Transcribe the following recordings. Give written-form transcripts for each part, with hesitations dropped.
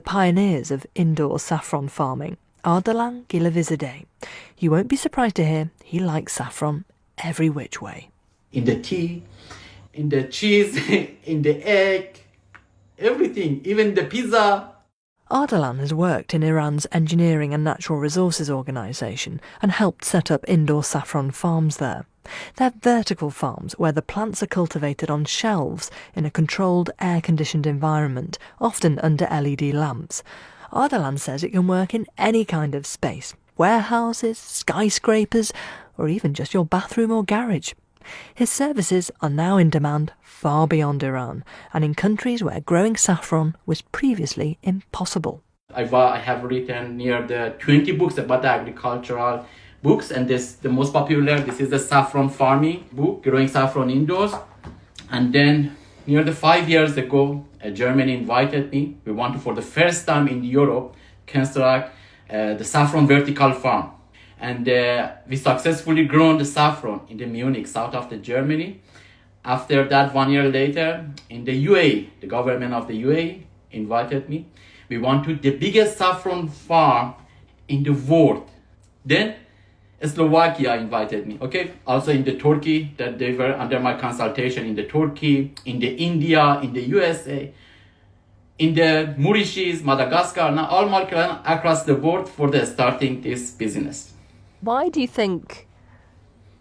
The pioneers of indoor saffron farming, Ardalan Gilavizadeh. You won't be surprised to hear he likes saffron every which way. In the tea, in the cheese, in the egg, everything, even the pizza. Ardalan has worked in Iran's Engineering and Natural Resources Organisation and helped set up indoor saffron farms there. They're vertical farms where the plants are cultivated on shelves in a controlled, air-conditioned environment, often under LED lamps. Ardalan says it can work in any kind of space: warehouses, skyscrapers, or even just your bathroom or garage. His services are now in demand far beyond Iran and in countries where growing saffron was previously impossible. I have written near the 20 books about the agricultural books, and the most popular, this is the saffron farming book, growing saffron indoors. And then near the 5 years ago, Germany invited me. We want to, for the first time in Europe, construct the saffron vertical farm. And we successfully grown the saffron in the Munich, south of the Germany. After that, 1 year later, in the UAE, the government of the UAE invited me. We want to the biggest saffron farm in the world. Then Slovakia invited me, okay? Also in the Turkey, that they were under my consultation in the Turkey, in the India, in the USA, in the Mauritius, Madagascar, now all markets across the world for the starting this business. Why do you think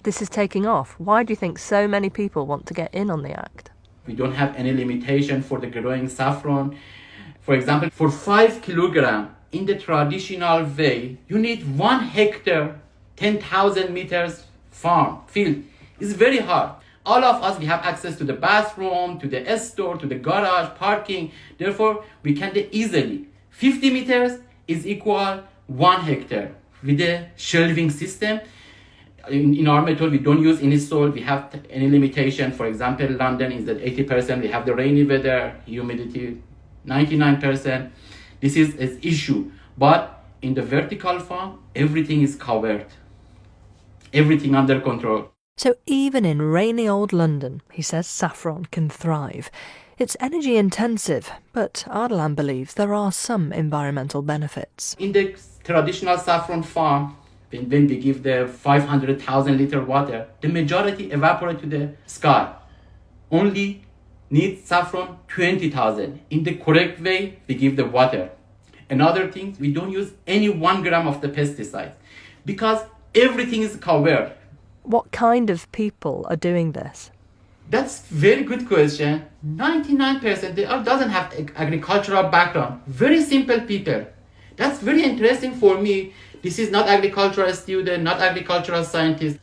this is taking off? Why do you think so many people want to get in on the act? We don't have any limitation for the growing saffron. For example, for 5 kilograms in the traditional way, you need 1 hectare, 10,000 meters farm, field. It's very hard. All of us, we have access to the bathroom, to the store, to the garage, parking. Therefore, we can do easily. 50 meters is equal 1 hectare. With the shelving system, in our method, we don't use any soil. We have any limitation. For example, London is at 80%. We have the rainy weather, humidity 99%. This is an issue. But in the vertical farm, everything is covered. Everything under control. So even in rainy old London, he says saffron can thrive. It's energy intensive, but Ardalan believes there are some environmental benefits. In the traditional saffron farm, when we give the 500,000 liter water, the majority evaporate to the sky. Only need saffron 20,000. In the correct way, we give the water. Another thing, we don't use any 1 gram of the pesticides because everything is covered. What kind of people are doing this? That's very good question. 99% they doesn't have agricultural background. Very simple people. That's very interesting for me. This is not agricultural student, not agricultural scientist.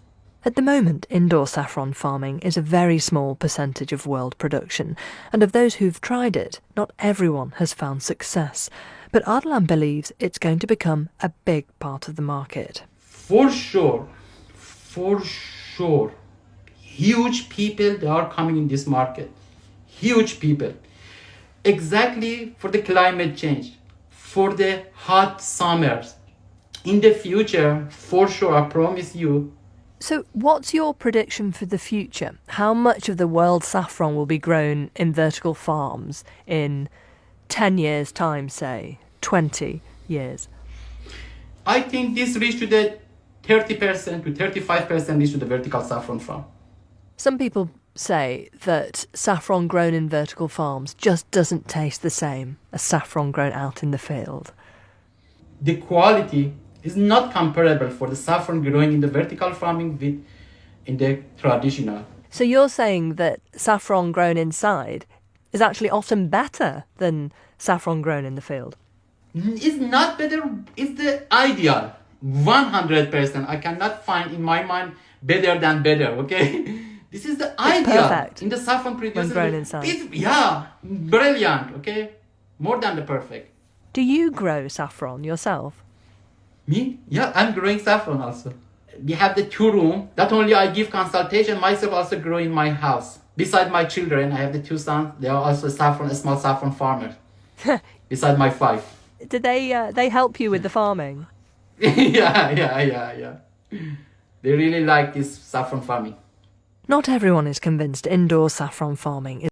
At the moment, indoor saffron farming is a very small percentage of world production, and of those who've tried it, not everyone has found success. But Ardalan believes it's going to become a big part of the market. For sure, huge people, they are coming in this market. Huge people. Exactly for the climate change, for the hot summers. In the future, for sure, I promise you. So what's your prediction for the future? How much of the world's saffron will be grown in vertical farms in 10 years' time, say, 20 years? I think this reached to the 30% to 35% reach to the vertical saffron farm. Some people say that saffron grown in vertical farms just doesn't taste the same as saffron grown out in the field. The quality is not comparable for the saffron growing in the vertical farming with in the traditional. So you're saying that saffron grown inside is actually often better than saffron grown in the field? It's not better, it's the ideal. 100%. I cannot find in my mind better than better, okay? This is the ideal. Perfect. In the saffron producer. When grown inside. Yeah, brilliant, okay? More than the perfect. Do you grow saffron yourself? Me? Yeah, I'm growing saffron also. We have the 2 rooms. Not only I give consultation, myself also grow in my house. Beside my children, I have the 2 sons. They are also small saffron farmers. Beside my 5. Did they help you with the farming? Yeah. They really like this saffron farming. Not everyone is convinced indoor saffron farming is